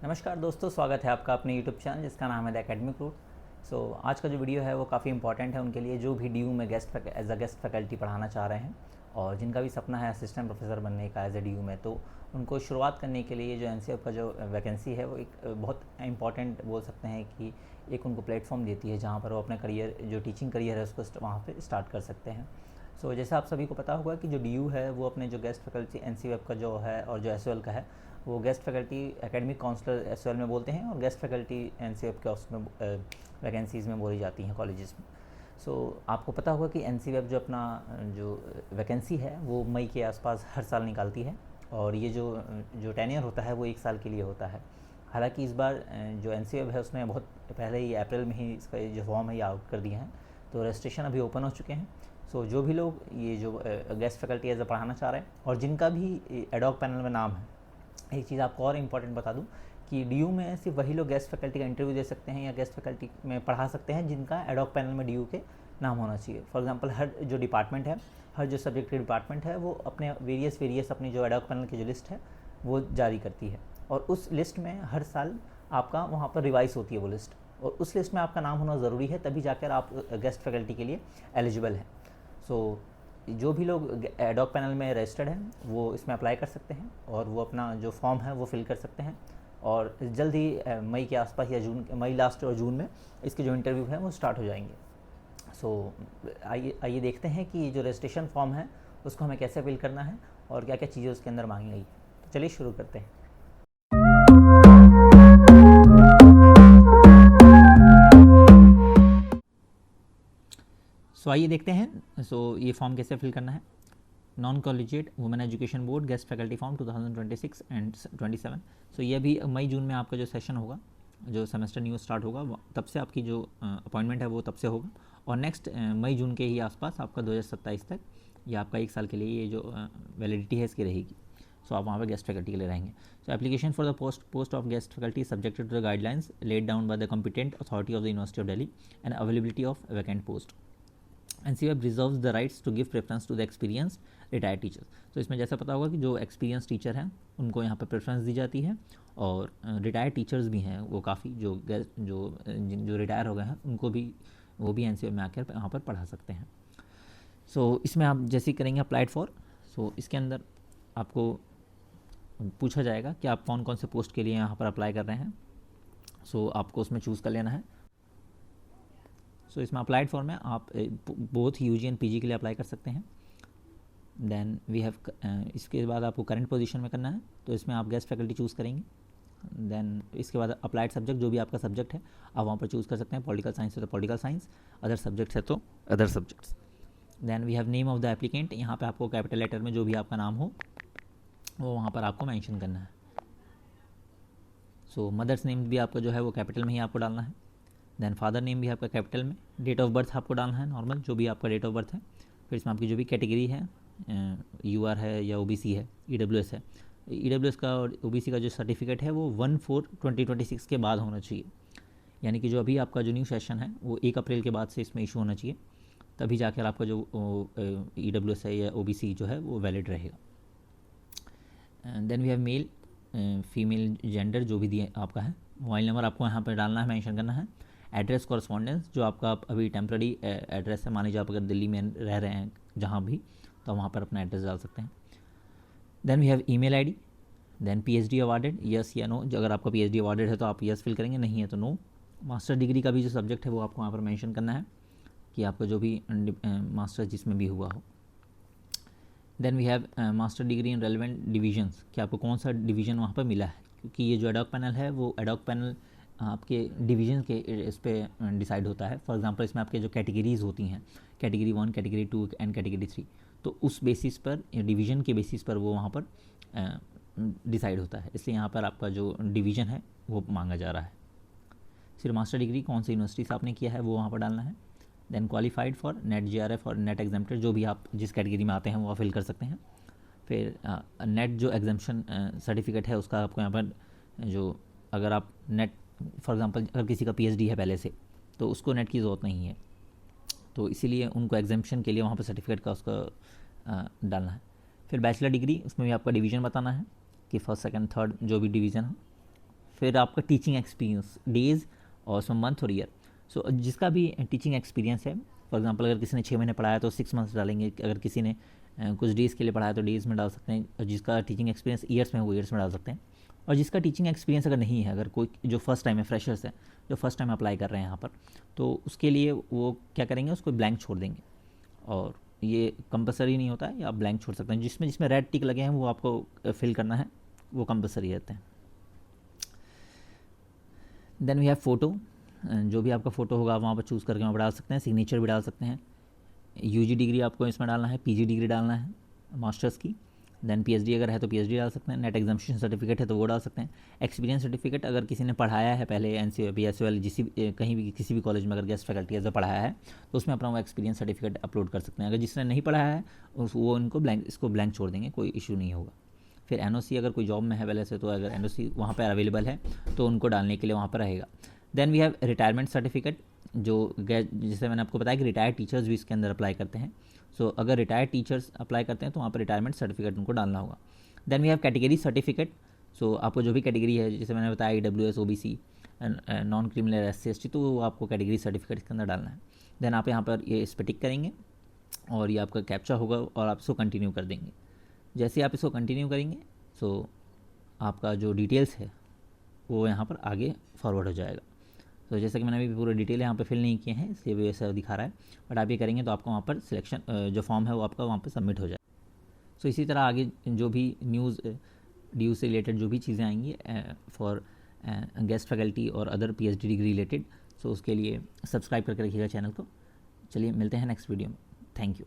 नमस्कार दोस्तों, स्वागत है आपका अपने यूट्यूब चैनल जिसका नाम है द एकेडमिक रूट। आज का जो वीडियो है वो काफ़ी इंपॉर्टेंट है उनके लिए जो भी डी यू में एज अ गेस्ट फैकल्टी पढ़ाना चाह रहे हैं और जिनका भी सपना है असिस्टेंट प्रोफेसर बनने का एज ए डी यू में। तो उनको शुरुआत करने के लिए जो एन का जो वैकेंसी है वो एक बहुत इंपॉर्टेंट बोल सकते हैं कि एक उनको प्लेटफॉर्म देती है जहाँ पर वो अपना करियर जो टीचिंग करियर है उसको वहाँ पर स्टार्ट कर सकते हैं। जैसे आप सभी को पता होगा कि जो डी यू है वो अपने जो गेस्ट फैकल्टी एन का जो है और जो एस का है वो guest faculty academic counsellor S में बोलते हैं और गेस्ट फैकल्टी एन के उसमें वैकेंसीज़ में बोली जाती हैं कॉलेजेस में। आपको पता होगा कि एन जो अपना जो वैकेंसी है वो मई के आसपास हर साल निकालती है और ये जो टेन्योर होता है वो 1 साल के लिए होता है। हालांकि इस बार जो एन है उसने बहुत पहले ही अप्रैल में ही इसका जो फॉर्म है ये आउट कर दिए हैं, तो रजिस्ट्रेशन अभी ओपन हो चुके हैं। जो भी लोग ये जो गेस्ट फैकल्टी एज पढ़ाना चाह रहे हैं और जिनका भी एडॉक पैनल में नाम है, एक चीज़ आपको और इम्पॉर्टेंट बता दूं कि डी यू में सिर्फ वही लोग गेस्ट फैकल्टी का इंटरव्यू दे सकते हैं या गेस्ट फैकल्टी में पढ़ा सकते हैं जिनका एडॉक पैनल में डी यू के नाम होना चाहिए। फॉर एग्जांपल हर जो डिपार्टमेंट है, हर जो सब्जेक्ट के डिपार्टमेंट है वो अपने वेरियस अपनी जो एडॉक पैनल की जो लिस्ट है वो जारी करती है और उस लिस्ट में हर साल आपका वहाँ पर रिवाइज होती है वो लिस्ट, और उस लिस्ट में आपका नाम होना ज़रूरी है, तभी जाकर आप गेस्ट फैकल्टी के लिए एलिजिबल हैं। जो भी लोग एडॉक पैनल में रजिस्टर्ड हैं वो इसमें अप्लाई कर सकते हैं और वो अपना जो फॉर्म है वो फिल कर सकते हैं और जल्द ही मई के आसपास या मई लास्ट और जून में इसके जो इंटरव्यू हैं वो स्टार्ट हो जाएंगे। आइए देखते हैं कि जो रजिस्ट्रेशन फॉर्म है उसको हमें कैसे फिल करना है और क्या क्या चीज़ें उसके अंदर मांगी गई। तो चलिए शुरू करते हैं। आइए देखते हैं ये फॉर्म कैसे फिल करना है। Non collegiate women education board guest faculty form 2026 and 27। ये भी मई जून में आपका जो सेशन होगा, जो सेमेस्टर न्यू स्टार्ट होगा, तब से आपकी जो अपॉइंटमेंट है वो तब से होगा और नेक्स्ट मई जून के ही आसपास आपका 2027 तक ये आपका 1 साल के लिए ये जो वैलिडिटी है इसकी रहेगी। आप वहाँ पर गेस्ट फैकल्टी के लिए रहेंगे। Application for the post of guest faculty subjected to the guidelines laid down by the competent authority of the university of Delhi and availability of vacant post. NCF reserves the rights to give preference to the experienced retired teachers। तो इसमें जैसा पता होगा कि जो experience teacher हैं उनको यहाँ पर प्रेफरेंस दी जाती है और रिटायर्ड टीचर्स भी हैं वो काफ़ी जो रिटायर हो गए हैं उनको भी वो भी NCF में आकर यहाँ पर पढ़ा सकते हैं। इसमें आप जैसे करेंगे अप्लाइड फॉर, इसके अंदर आपको पूछा जाएगा कि आप कौन कौन से पोस्ट के लिए यहाँ पर अप्लाई कर रहे हैं। आपको उसमें चूज़ कर लेना है। इसमें अप्लाइड फॉर में आप बोथ यूजी एंड पीजी के लिए अप्लाई कर सकते हैं। देन वी हैव इसके बाद आपको करंट पोजीशन में करना है, तो इसमें आप गेस्ट फैकल्टी चूज़ करेंगे। देन इसके बाद अप्लाइड सब्जेक्ट जो भी आपका सब्जेक्ट है आप वहाँ पर चूज़ कर सकते हैं। पॉलिटिकल साइंस है तो पॉलिटिकल साइंस, अदर सब्जेक्ट्स है तो other subjects. Then we have name of the applicant, यहाँ पर आपको कैपिटल लेटर में जो भी आपका नाम हो वो वहाँ पर आपको मैंशन करना है। मदर्स नेम भी आपका जो है वो कैपिटल में ही आपको डालना है। देन फादर नेम भी आपका कैपिटल में। डेट ऑफ बर्थ आपको डालना है नॉर्मल जो भी आपका डेट ऑफ बर्थ है। फिर इसमें आपकी जो भी कैटेगरी है, यूआर है या ओबीसी है, ईडब्ल्यूएस है। ईडब्ल्यूएस का और ओबीसी का जो सर्टिफिकेट है वो 1/4/2026 के बाद होना चाहिए, यानी कि जो अभी आपका जो न्यू सेशन है वो 1 अप्रैल के बाद से इसमें इशू होना चाहिए, तभी जाकर आपका जो ईडब्ल्यूएस है या ओबीसी जो है वो वैलिड रहेगा। Then we have male female gender जो भी दिए आपका है। मोबाइल नंबर आपको यहाँ पर डालना है, मेंशन करना है। एड्रेस कॉरस्पॉन्डेंस जो आपका अभी टेम्प्रेरी एड्रेस है, मान लीजिए आप अगर दिल्ली में रह रहे हैं जहाँ भी, तो वहाँ पर अपना एड्रेस डाल सकते हैं। Then we have email ID. Then PhD awarded, yes या नो। अगर आपका पीएचडी अवार्डेड है तो आप यस फिल करेंगे, नहीं है तो नो। मास्टर डिग्री का भी जो सब्जेक्ट है वो आपको वहाँ पर मेंशन करना है कि आपका जो भी मास्टर जिसमें भी हुआ हो। Then we have master degree in relevant divisions, कि आपको कौन सा डिवीज़न वहाँ पर मिला है, क्योंकि ये जो एडॉक पैनल है वो एडॉक पैनल आपके डिवीज़न के इस पर डिसाइड होता है। फॉर एग्जांपल इसमें आपके जो कैटेगरीज़ होती हैं, कैटेगरी 1, कैटेगरी 2 एंड कैटेगरी 3, तो उस बेसिस पर डिवीज़न के बेसिस पर वो वहाँ पर डिसाइड होता है, इसलिए यहाँ पर आपका जो डिवीज़न है वो मांगा जा रहा है। फिर मास्टर डिग्री कौन सी यूनिवर्सिटी से आपने किया है वो वहाँ पर डालना है। Then qualified for NET JRF और नेट एग्जाम्प्टेड, जो भी आप जिस कैटेगरी में आते हैं वो फिल कर सकते हैं। फिर नेट जो एग्जाम्पशन सर्टिफिकेट है उसका आपको यहाँ पर जो, अगर आप नेट फॉर एग्जांपल अगर किसी का पीएचडी है पहले से तो उसको नेट की ज़रूरत नहीं है, तो इसीलिए उनको एग्जाम्पशन के लिए वहाँ पर सर्टिफिकेट का उसका डालना है। फिर बैचलर डिग्री, उसमें भी आपका डिवीज़न बताना है कि फर्स्ट सेकंड थर्ड जो भी डिवीज़न हो। फिर आपका टीचिंग एक्सपीरियंस डेज़ और उसमें मंथ और ईयर। सो जिसका भी टीचिंग एक्सपीरियंस है, फॉर एग्जांपल अगर किसी ने 6 महीने पढ़ाया तो 6 मंथ्स डालेंगे, अगर किसी ने कुछ डेज़ के लिए पढ़ाया तो डेज़ में डाल सकते हैं, और जिसका टीचिंग एक्सपीरियंस ईयर्स में है वो ईयर्स में डाल सकते हैं। और जिसका टीचिंग एक्सपीरियंस अगर नहीं है, अगर कोई जो फर्स्ट टाइम है, फ्रेशर्स है, जो फर्स्ट टाइम अप्लाई कर रहे हैं यहाँ पर, तो उसके लिए वो क्या करेंगे, उसको ब्लैंक छोड़ देंगे। और ये कंपलसरी नहीं होता है, आप ब्लैंक छोड़ सकते हैं। जिसमें जिसमें रेड टिक लगे हैं वो आपको फिल करना है, वो कंपलसरी रहते हैं। देन वी हैव फ़ोटो, जो भी आपका फ़ोटो होगा वहाँ पर चूज़ करके वहाँ पर डाल सकते हैं, सिग्नेचर भी डाल सकते हैं। यूजी डिग्री आपको इसमें डालना है, पीजी डिग्री डालना है मास्टर्स की। देन पीएचडी अगर है तो पीएचडी डाल सकते हैं, नेट एग्जामिनेशन सर्टिफिकेट है तो वो डाल सकते हैं। एक्सपीरियंस सर्टिफिकेट, अगर किसी ने पढ़ाया है पहले एनसीओ एसओएल कहीं भी किसी भी कॉलेज में अगर गेस्ट फैकल्टी एज पढ़ाया है तो उसमें अपना वो एक्सपीरियंस सर्टिफिकेट अपलोड कर सकते हैं। अगर जिसने नहीं पढ़ाया है वो इसको ब्लैंक छोड़ देंगे, कोई इशू नहीं होगा। फिर एनओसी, अगर कोई जॉब में है पहले से तो अगर एनओसी वहाँ पर अवेलेबल है तो उनको डालने के लिए वहाँ पर रहेगा। Then we have retirement certificate, जो जैसे मैंने आपको बताया कि रिटायर्ड टीचर्स भी इसके अंदर अप्लाई करते हैं। सो अगर रिटायर्ड टीचर्स अप्लाई करते हैं तो वहाँ पर रिटायरमेंट सर्टिफिकेट उनको डालना होगा। Then we have category certificate, so आपको जो भी कैटेगरी है, जैसे मैंने बताया EWS OBC non criminal SC ST, तो वो आपको कैटेगरी सर्टिफिकेट इसके अंदर डालना है। देन आप यहाँ पर ये इस पर टिक करेंगे और ये आपका कैप्चा होगा और आप इसको कंटिन्यू कर देंगे। जैसे आप इसको कंटिन्यू करेंगे सो आपका जो डिटेल्स है वो यहाँ पर आगे फॉरवर्ड हो जाएगा। तो जैसे कि मैंने अभी पूरे डिटेल यहाँ पे फिल नहीं किए हैं इसलिए भी ऐसा दिखा रहा है, बट आप ये करेंगे तो आपको वहाँ पर सिलेक्शन जो फॉर्म है वो आपका वहाँ पर सबमिट हो जाए। सो इसी तरह आगे जो भी न्यूज़ ड्यू से रिलेटेड जो भी चीज़ें आएंगी फॉर गेस्ट फैकल्टी और अदर PhD डिग्री रिलेटेड, सो उसके लिए सब्सक्राइब करके रखिएगा चैनल को। चलिए मिलते हैं नेक्स्ट वीडियो में। Thank you.